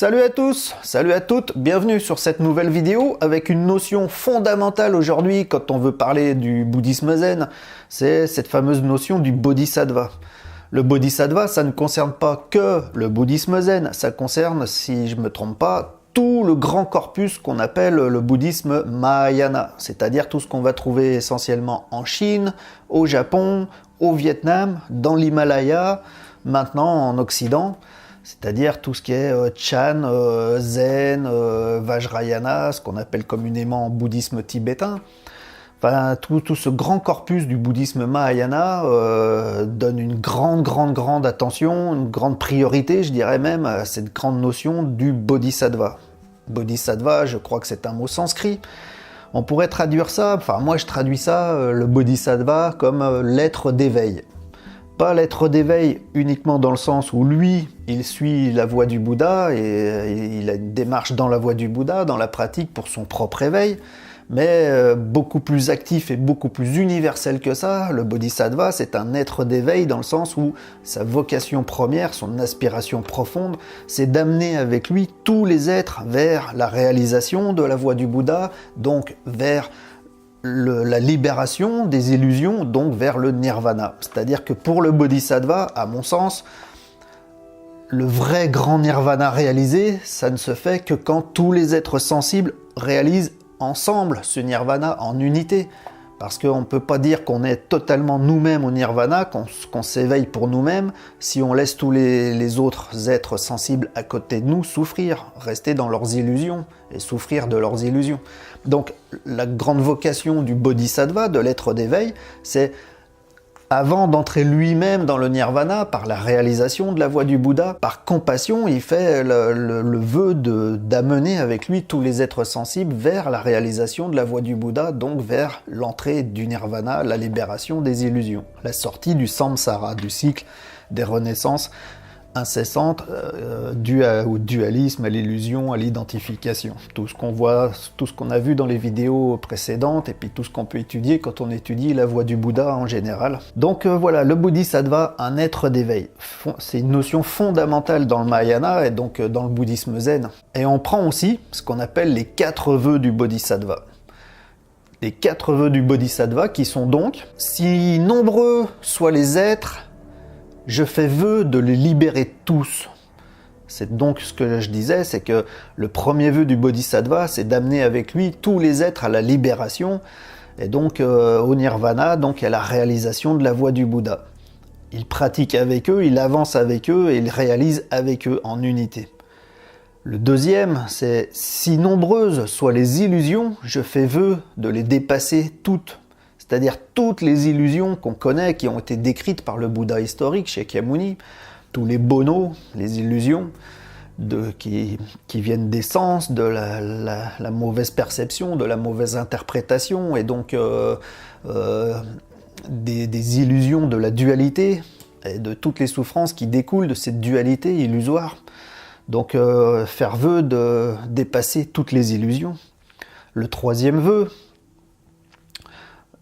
Salut à tous, salut à toutes, bienvenue sur cette nouvelle vidéo avec une notion fondamentale aujourd'hui quand on veut parler du bouddhisme zen, c'est cette fameuse notion du bodhisattva. Le bodhisattva, ça ne concerne pas que le bouddhisme zen, ça concerne, si je ne me trompe pas, tout le grand corpus qu'on appelle le bouddhisme Mahayana, c'est-à-dire tout ce qu'on va trouver essentiellement en Chine, au Japon, au Vietnam, dans l'Himalaya, maintenant en Occident. C'est-à-dire tout ce qui est Chan, Zen, Vajrayana, ce qu'on appelle communément bouddhisme tibétain. Enfin, tout ce grand corpus du bouddhisme Mahayana donne une grande attention, une grande priorité, je dirais même, à cette grande notion du bodhisattva. Bodhisattva, je crois que c'est un mot sanskrit. On pourrait traduire ça, enfin moi je traduis ça, le bodhisattva, comme l'être d'éveil. Pas l'être d'éveil uniquement dans le sens où lui, il suit la voie du Bouddha et il a une démarche dans la voie du Bouddha, dans la pratique pour son propre éveil, mais beaucoup plus actif et beaucoup plus universel que ça. Le Bodhisattva, c'est un être d'éveil dans le sens où sa vocation première, son aspiration profonde, c'est d'amener avec lui tous les êtres vers la réalisation de la voie du Bouddha, donc vers la libération des illusions, donc vers le nirvana. C'est-à-dire que pour le bodhisattva, à mon sens, le vrai grand nirvana réalisé, ça ne se fait que quand tous les êtres sensibles réalisent ensemble ce nirvana en unité. Parce qu'on ne peut pas dire qu'on est totalement nous-mêmes au nirvana, qu'on s'éveille pour nous-mêmes, si on laisse tous les autres êtres sensibles à côté de nous souffrir, rester dans leurs illusions et souffrir de leurs illusions. Donc la grande vocation du bodhisattva, de l'être d'éveil, c'est avant d'entrer lui-même dans le nirvana, par la réalisation de la voie du Bouddha, par compassion, il fait le vœu d'amener avec lui tous les êtres sensibles vers la réalisation de la voie du Bouddha, donc vers l'entrée du nirvana, la libération des illusions, la sortie du samsara, du cycle des renaissances incessantes dues au dualisme, à l'illusion, à l'identification. Tout ce qu'on voit, tout ce qu'on a vu dans les vidéos précédentes et puis tout ce qu'on peut étudier quand on étudie la voie du Bouddha en général. Donc voilà, le bodhisattva, un être d'éveil. C'est une notion fondamentale dans le Mahayana et donc dans le bouddhisme zen. Et on prend aussi ce qu'on appelle les 4 vœux du bodhisattva. Les 4 vœux du bodhisattva qui sont donc, si nombreux soient les êtres, je fais vœu de les libérer tous. C'est donc ce que je disais, c'est que le premier vœu du bodhisattva, c'est d'amener avec lui tous les êtres à la libération, et donc au nirvana, donc à la réalisation de la voie du Bouddha. Il pratique avec eux, il avance avec eux, et il réalise avec eux en unité. Le deuxième, c'est si nombreuses soient les illusions, je fais vœu de les dépasser toutes. C'est-à-dire toutes les illusions qu'on connaît, qui ont été décrites par le Bouddha historique, Shakyamuni, tous les bonos, les illusions qui viennent des sens, de la mauvaise perception, de la mauvaise interprétation, et donc des illusions de la dualité, et de toutes les souffrances qui découlent de cette dualité illusoire. Donc faire vœu de dépasser toutes les illusions. Le troisième vœu,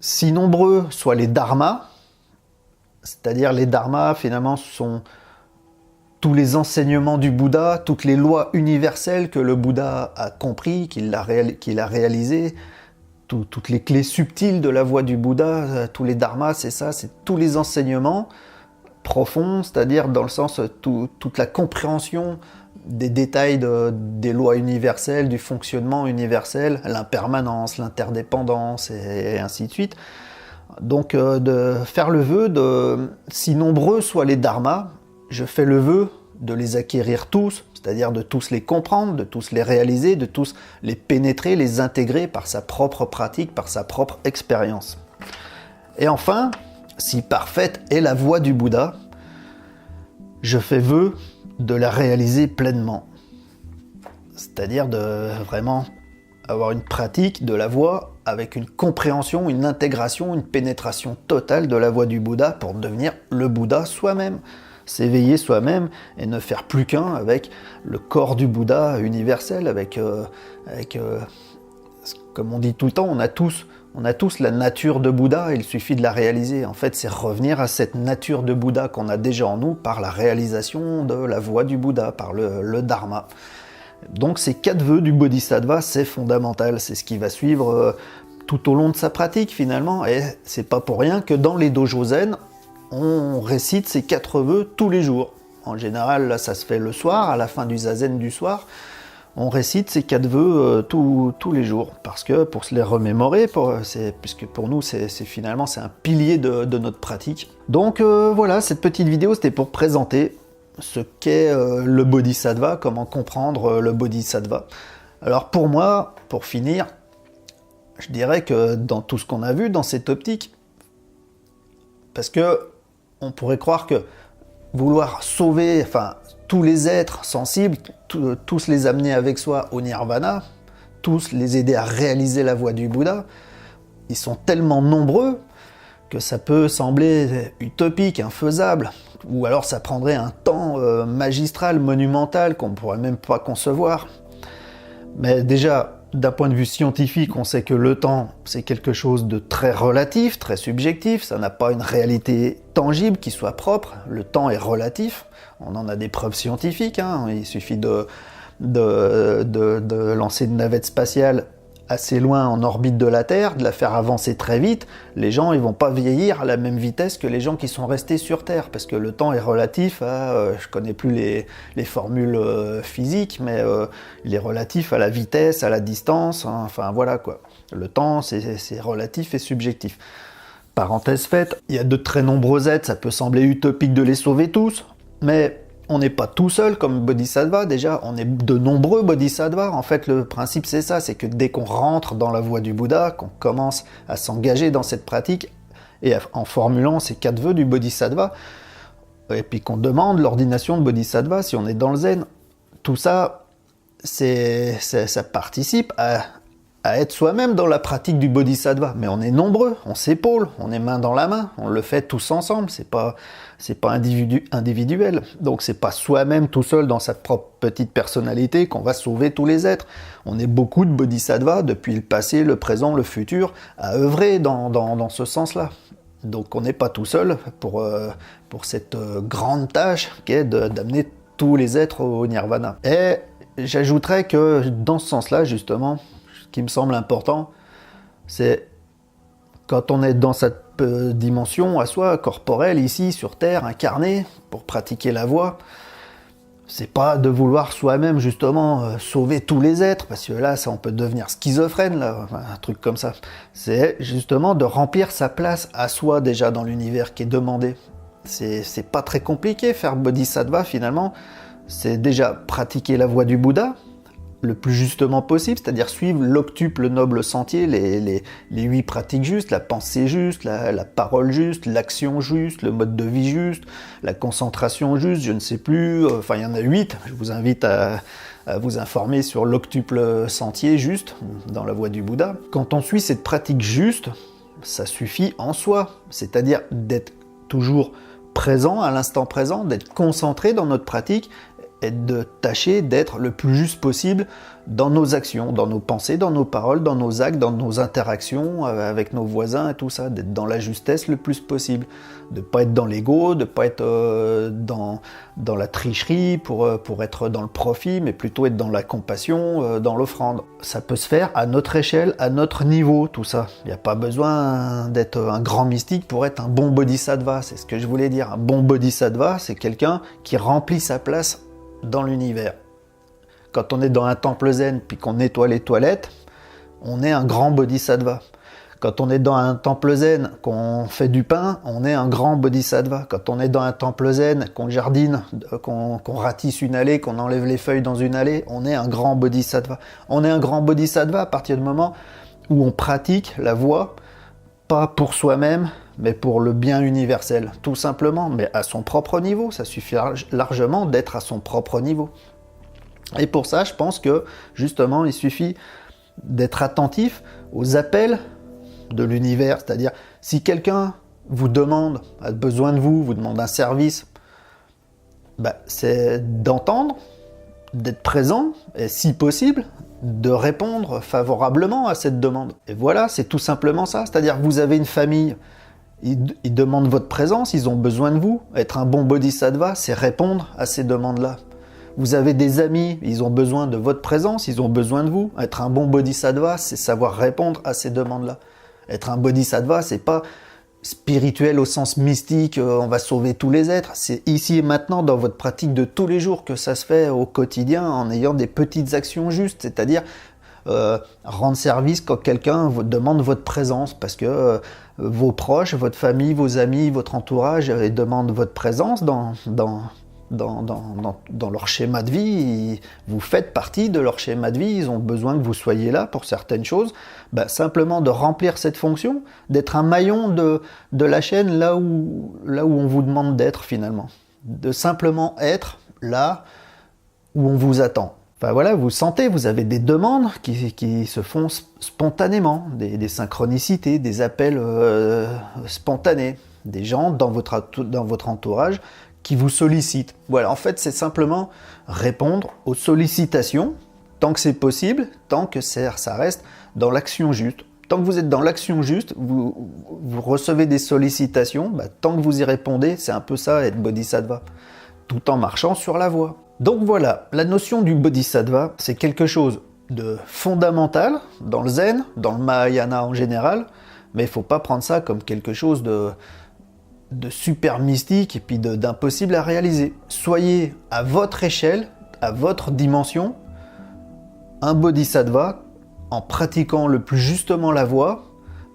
si nombreux soient les dharmas, c'est-à-dire les dharmas finalement sont tous les enseignements du Bouddha, toutes les lois universelles que le Bouddha a compris, qu'il a réalisées, toutes les clés subtiles de la voie du Bouddha, tous les dharmas, c'est ça, c'est tous les enseignements profonds, c'est-à-dire dans le sens toute la compréhension des détails des lois universelles, du fonctionnement universel, l'impermanence, l'interdépendance et ainsi de suite. Donc de faire le vœu de, si nombreux soient les dharmas, je fais le vœu de les acquérir tous, c'est-à-dire de tous les comprendre, de tous les réaliser, de tous les pénétrer, les intégrer par sa propre pratique, par sa propre expérience. Et enfin, si parfaite est la voie du Bouddha, je fais vœu de la réaliser pleinement. C'est-à-dire de vraiment avoir une pratique de la voie avec une compréhension, une intégration, une pénétration totale de la voie du Bouddha pour devenir le Bouddha soi-même, s'éveiller soi-même et ne faire plus qu'un avec le corps du Bouddha universel, avec comme on dit tout le temps, on a tous la nature de Bouddha, il suffit de la réaliser. En fait, c'est revenir à cette nature de Bouddha qu'on a déjà en nous par la réalisation de la voie du Bouddha, par le Dharma. Donc ces 4 vœux du Bodhisattva, c'est fondamental, c'est ce qui va suivre tout au long de sa pratique finalement, et c'est pas pour rien que dans les dojos zen, on récite ces 4 vœux tous les jours. En général, là, ça se fait le soir, à la fin du zazen du soir, on récite ces 4 vœux tous les jours, parce que pour se les remémorer, puisque pour nous, finalement, c'est un pilier de notre pratique. Donc voilà, cette petite vidéo, c'était pour présenter ce qu'est le Bodhisattva, comment comprendre le Bodhisattva. Alors pour moi, pour finir, je dirais que dans tout ce qu'on a vu, dans cette optique, parce que on pourrait croire que vouloir sauver, enfin, tous les êtres sensibles, tous les amener avec soi au nirvana, tous les aider à réaliser la voie du Bouddha, ils sont tellement nombreux que ça peut sembler utopique, infaisable, ou alors ça prendrait un temps magistral, monumental, qu'on ne pourrait même pas concevoir. Mais déjà, d'un point de vue scientifique, on sait que le temps, c'est quelque chose de très relatif, très subjectif, ça n'a pas une réalité tangible qui soit propre, le temps est relatif, on en a des preuves scientifiques, hein. Il suffit de lancer une navette spatiale assez loin en orbite de la Terre, de la faire avancer très vite, les gens ils vont pas vieillir à la même vitesse que les gens qui sont restés sur Terre, parce que le temps est relatif à, je connais plus les formules physiques, mais il est relatif à la vitesse, à la distance, hein, enfin voilà quoi. Le temps c'est relatif et subjectif. Parenthèse faite, il y a de très nombreux êtres, ça peut sembler utopique de les sauver tous, mais on n'est pas tout seul comme bodhisattva, déjà, on est de nombreux bodhisattvas. En fait, le principe c'est ça, c'est que dès qu'on rentre dans la voie du Bouddha, qu'on commence à s'engager dans cette pratique, et en formulant ces 4 vœux du bodhisattva, et puis qu'on demande l'ordination de bodhisattva, si on est dans le zen, tout ça, ça participe à être soi-même dans la pratique du bodhisattva. Mais on est nombreux, on s'épaule, on est main dans la main, on le fait tous ensemble, c'est pas individuel. Donc c'est pas soi-même tout seul dans sa propre petite personnalité qu'on va sauver tous les êtres. On est beaucoup de bodhisattvas depuis le passé, le présent, le futur, à œuvrer dans ce sens-là. Donc on n'est pas tout seul pour cette grande tâche qui est d'amener tous les êtres au nirvana. Et j'ajouterais que dans ce sens-là, justement, ce qui me semble important, c'est quand on est dans cette dimension à soi, corporelle, ici, sur Terre, incarnée, pour pratiquer la voie, c'est pas de vouloir soi-même, justement, sauver tous les êtres, parce que là, ça, on peut devenir schizophrène, là, un truc comme ça. C'est justement de remplir sa place à soi, déjà, dans l'univers qui est demandé. C'est pas très compliqué, faire bodhisattva, finalement. C'est déjà pratiquer la voie du Bouddha, le plus justement possible, c'est-à-dire suivre l'octuple noble sentier, les 8 pratiques justes, la pensée juste, la parole juste, l'action juste, le mode de vie juste, la concentration juste, je ne sais plus, enfin il y en a 8, je vous invite à vous informer sur l'octuple sentier juste, dans la voie du Bouddha. Quand on suit cette pratique juste, ça suffit en soi, c'est-à-dire d'être toujours présent à l'instant présent, d'être concentré dans notre pratique, et de tâcher d'être le plus juste possible dans nos actions, dans nos pensées, dans nos paroles, dans nos actes, dans nos interactions avec nos voisins et tout ça, d'être dans la justesse le plus possible, de ne pas être dans l'ego, de ne pas être dans la tricherie pour être dans le profit, mais plutôt être dans la compassion, dans l'offrande. Ça peut se faire à notre échelle, à notre niveau, tout ça. Il n'y a pas besoin d'être un grand mystique pour être un bon bodhisattva, c'est ce que je voulais dire. Un bon bodhisattva, c'est quelqu'un qui remplit sa place dans l'univers. Quand on est dans un temple zen puis qu'on nettoie les toilettes, on est un grand bodhisattva. Quand on est dans un temple zen, qu'on fait du pain, on est un grand bodhisattva. Quand on est dans un temple zen, qu'on jardine, qu'on ratisse une allée, qu'on enlève les feuilles dans une allée, on est un grand bodhisattva. On est un grand bodhisattva à partir du moment où on pratique la voie, pas pour soi-même, mais pour le bien universel, tout simplement, mais à son propre niveau. Ça suffit largement d'être à son propre niveau. Et pour ça, je pense que, justement, il suffit d'être attentif aux appels de l'univers. C'est-à-dire, si quelqu'un vous demande, a besoin de vous, vous demande un service, c'est d'entendre, d'être présent, et si possible, de répondre favorablement à cette demande. Et voilà, c'est tout simplement ça. C'est-à-dire, vous avez une famille, ils demandent votre présence, ils ont besoin de vous. Être un bon bodhisattva, c'est répondre à ces demandes-là. Vous avez des amis, ils ont besoin de votre présence, ils ont besoin de vous. Être un bon bodhisattva, c'est savoir répondre à ces demandes-là. Être un bodhisattva, c'est pas spirituel au sens mystique, on va sauver tous les êtres. C'est ici et maintenant dans votre pratique de tous les jours que ça se fait au quotidien en ayant des petites actions justes, c'est-à-dire rendre service quand quelqu'un vous demande votre présence parce que vos proches, votre famille, vos amis, votre entourage demandent votre présence dans leur schéma de vie. Vous faites partie de leur schéma de vie, ils ont besoin que vous soyez là pour certaines choses. Ben, simplement de remplir cette fonction, d'être un maillon de la chaîne là où on vous demande d'être finalement. De simplement être là où on vous attend. Enfin voilà, vous sentez, vous avez des demandes qui se font spontanément, des synchronicités, des appels spontanés, des gens dans votre entourage qui vous sollicitent. Voilà, en fait, c'est simplement répondre aux sollicitations, tant que c'est possible, tant que ça reste dans l'action juste. Tant que vous êtes dans l'action juste, vous recevez des sollicitations, bah, tant que vous y répondez, c'est un peu ça, être bodhisattva, tout en marchant sur la voie. Donc voilà, la notion du bodhisattva, c'est quelque chose de fondamental dans le zen, dans le Mahayana en général, mais il ne faut pas prendre ça comme quelque chose de super mystique et puis d'impossible à réaliser. Soyez à votre échelle, à votre dimension, un bodhisattva en pratiquant le plus justement la voie,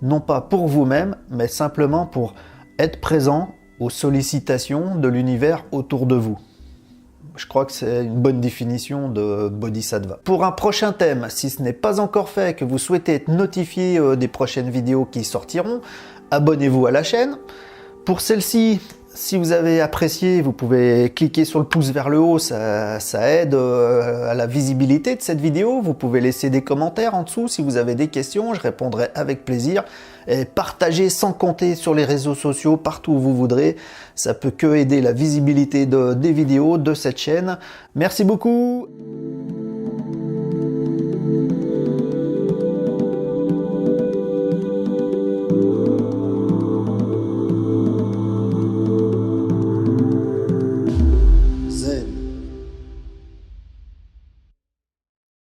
non pas pour vous-même, mais simplement pour être présent aux sollicitations de l'univers autour de vous. Je crois que c'est une bonne définition de bodhisattva. Pour un prochain thème, si ce n'est pas encore fait, que vous souhaitez être notifié des prochaines vidéos qui sortiront, abonnez-vous à la chaîne. Pour celle-ci, si vous avez apprécié, vous pouvez cliquer sur le pouce vers le haut, ça aide à la visibilité de cette vidéo. Vous pouvez laisser des commentaires en dessous si vous avez des questions, je répondrai avec plaisir. Et partagez sans compter sur les réseaux sociaux, partout où vous voudrez. Ça peut que aider la visibilité des vidéos de cette chaîne. Merci beaucoup.